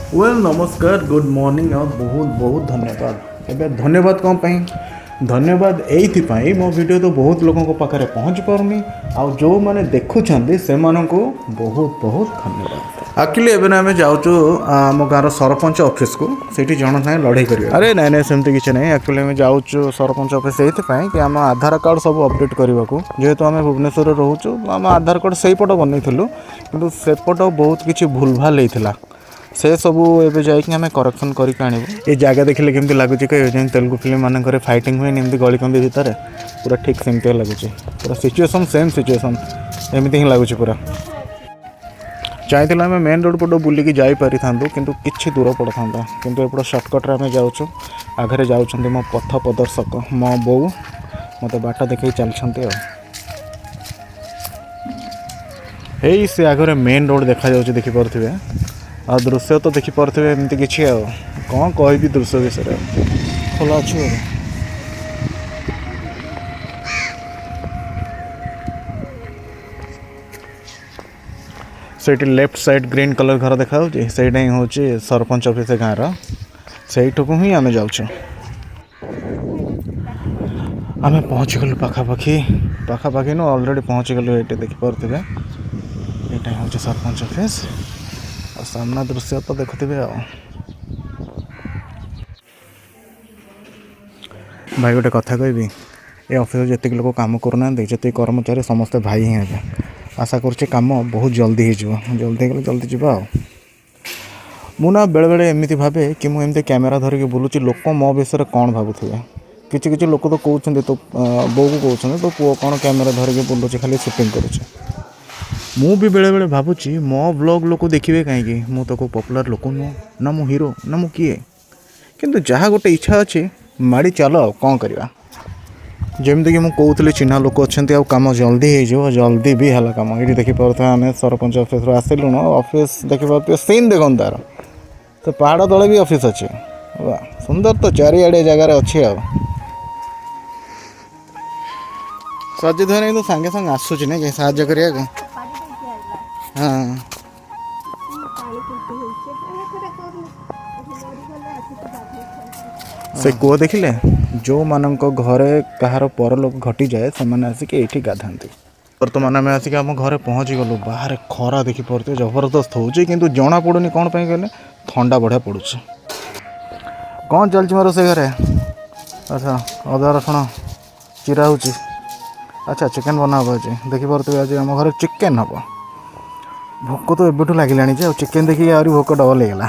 Well नमस्कार good morning और बहुत बहुत धन्यवाद। एबे धन्यवाद कौन पाई धन्यवाद एइथिपाई मो वीडियो तो बहुत लोगों को पाखरे पहुँच पारुनी आ जो माने देखुछंदी से मानको बहुत बहुत धन्यवाद। एक्चुअली एबे ना आम जाऊँ आम गाँव सरपंच ऑफिस को सेठी जन ना लड़ाई करिया। अरे नाई नाई सेमती किसी ना एक्चुअली आम जाऊँ सरपंच ऑफिस एइथिपाई कि आम आधार कार्ड सब अपडेट करने को जेहेतु आम भुवनेश्वर रोचु आम आधार कार्ड से पट बनईलु कि सेपट बहुत किसी भूल भाल होता से सबू एवं जामें करेक्शन करके आणबू। ये जगह देखिले केमती लगुच कि तेलुगु फिल्म मानक फाइटिंग हुए एमती गलिकंदी भितर पूरा ठीक सेमती लगुच पूरा सिचुएसन सेम सिचुएसन एमती ही लगुच पूरा। चाहिए आम मेन रोड पट बुलिकी जापारि था किंतु किछि दूर पड़ था किंतु एपट सर्टकट्रे आम जाऊँ आगे जाऊँ मो पथ प्रदर्शक मो बो मत बाट देखे चलते से आगे मेन रोड देखा देखिपे आ दृश्य तो देखिपे एमती किसी कौन कह दृश्य विषय खोला अच्छी से लेफ्ट साइड ग्रीन कलर घर देखा से हूँ सरपंच ऑफिस गाँव रईठक ही आम जाऊँ आम पहुँची गलु पाखापाखि पाखापाखि नु ऑलरेडी पहुँची गलु ये देखिपे यहाँ हूँ सरपंच ऑफिस और सामना दृश्य तो देखुवे भाई गोटे कथा कहबी ये ऑफिस जितक लोग काम करना जी कर्मचारी समस्ते भाई ही हैं आशा कर काम बहुत जल्दी जल्दी गले जल्दी जावा मुना बेले बेले एमती भावे कि मुझे कैमेरा धरिकी बुलूची लोक मो विषय कौन भावुवे किसी किसी लोक तो कहते तो बो को कहते तो पुओ कौन कैमेरा धरिकी बुलूची खाली शूटिंग करुचे मु भी बेले बेले भावुची मो ब्लॉग लोक देखिए कहीं मु तो को पॉपुलर लोक नुह ना मु हीरो ना मु किए किंतु जहाँ गोटे इच्छा अच्छे माड़ी चल कौन करवा जमीक कि कहूली चिन्ह लोक अच्छा कम जल्दी हो जल्दी भी है कम ये देखिपे आम सरपंच ऑफिस आसिलु ऑफिस देखिपे सीन देख तार तो पहाड़ तले भी ऑफिस अच्छे वाह सुंदर तो चारिआडे जगार अच्छे सजित हो तो सांगे सांगे आसूची ना साहाଯ୍य करिया हाँ से कूह देखिले जो मानक घरे कहार परलोक घटी जाए से मैंने आसिक ये गाधाती बर्तमान आम आसिक आम घरे पहुँची गलु बाहर खरा देखी पड़ते जबरदस्त हो किंतु जना पड़ुनी कौन पे कहले ठंडा बढ़िया पड़ू कौन चलती मोर से घरे अच्छा अदा रसुण चिरा हो अच्छा चिकेन बना देखी पड़ते आज आम घर चिकेन हम भोक तो एबठू लगे चिकेन देखिए आहरी भोक डबल होगा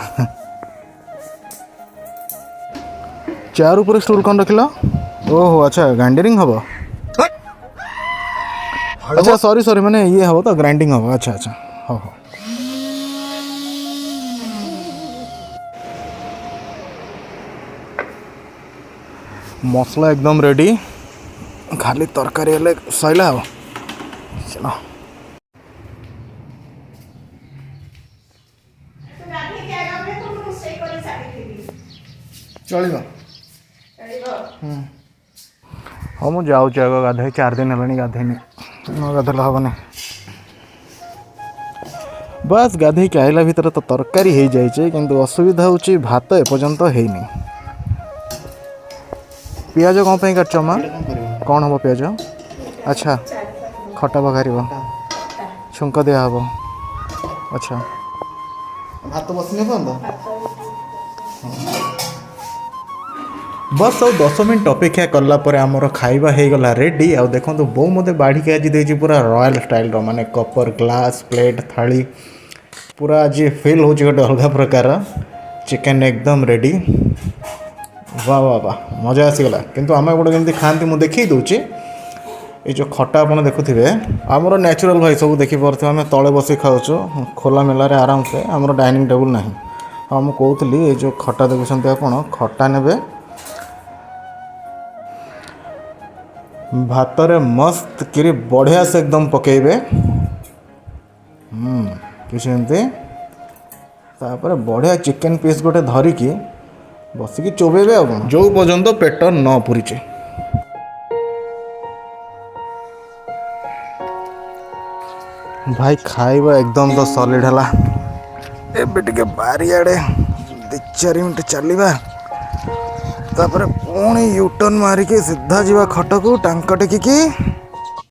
चार ऊपर स्टूल कौन रखिल ओहो अच्छा ग्राइंडिंग हम अच्छा सॉरी सॉरी मैंने ये हम तो ग्राइंडिंग हम अच्छा अच्छा हाँ हाँ मसला एकदम रेडी खाली तरकारी हेले सैला चलो चलो हाँ मुझे जाऊँ आग गाधे 4 दिन है गाधेनी न गाधेल हेनी बस गाधे के आइला भितर तो तरकारी हो जाए किंतु असुविधा होची भात एपर्यंत होनी पियाज कौन पे काटच माँ कौन हम पियाज अच्छा खटा बघार छुंक दिया हम अच्छा भात बसनी बस आउ 10 मिनट अपेक्षा कलापर आमर खाଇବା ହେଇଗଲା रेडी आ देखो बो मत बाढ़ के आज देजी पूरा रॉयल स्टाइल माने कपर ग्लास प्लेट थाली पूरा आज फिल हो गोटे अलग प्रकार चिकेन एकदम रेडी वाह वाह वाह मजा आसीगला किंतु आम गोटे जमी खाती मुझे देखी दूची ये जो खटा आप देखुए आमर नेचुरल भाई सब देखिपे आम तले बस खाऊ खोला मेलार आराम से आमर डाइनिंग टेबुल ना हाँ मुझे कहती ये जो खटा देखुं आप खटा ने भात रे मस्त कि बढ़िया से एकदम पकेबे किसी एमती तापर बढ़िया चिकेन पीस गोटे धरिकी बसिकी चोबेबे आ जो पर्यंत पेट न पुरीचे भाई खाइबा एकदम तो सॉलिड है एबे टिके बारियाडे 2-4 ମିନିଟ୍ ଚାଲିବା ତାପରେ ପୁଣି ୟୁଟର୍ନ ମାରିକି ସିଧା ଯିବା ଖଟକୁ ଟାଙ୍କ ଟେକିକି